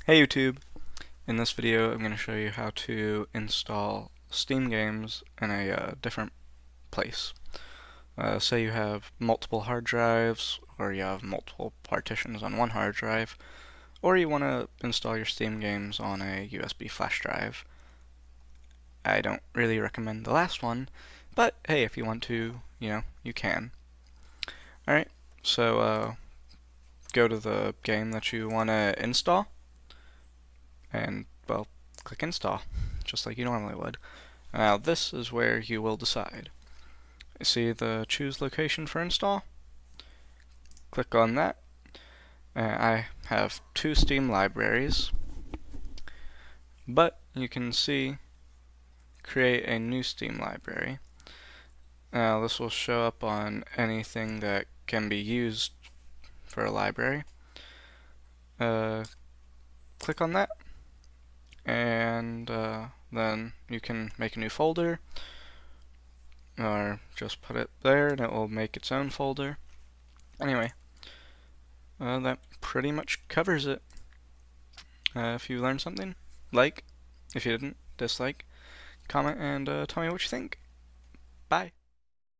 Hey YouTube! In this video I'm going to show you how to install Steam games in a different place. Say you have multiple hard drives, or you have multiple partitions on one hard drive, or you want to install your Steam games on a USB flash drive. I don't really recommend the last one, but hey, if you want to, you can. Alright, so go to the game that you want to install, and, well, click install, just like you normally would. Now this is where you will decide. You see the choose location for install? Click on that. I have two Steam libraries, but you can see create a new Steam library. Now this will show up on anything that can be used for a library. Click on that, and then you can make a new folder, or just put it there and it will make its own folder. Anyway, that pretty much covers it. If you learned something, like. If you didn't, dislike. Comment and tell me what you think. Bye!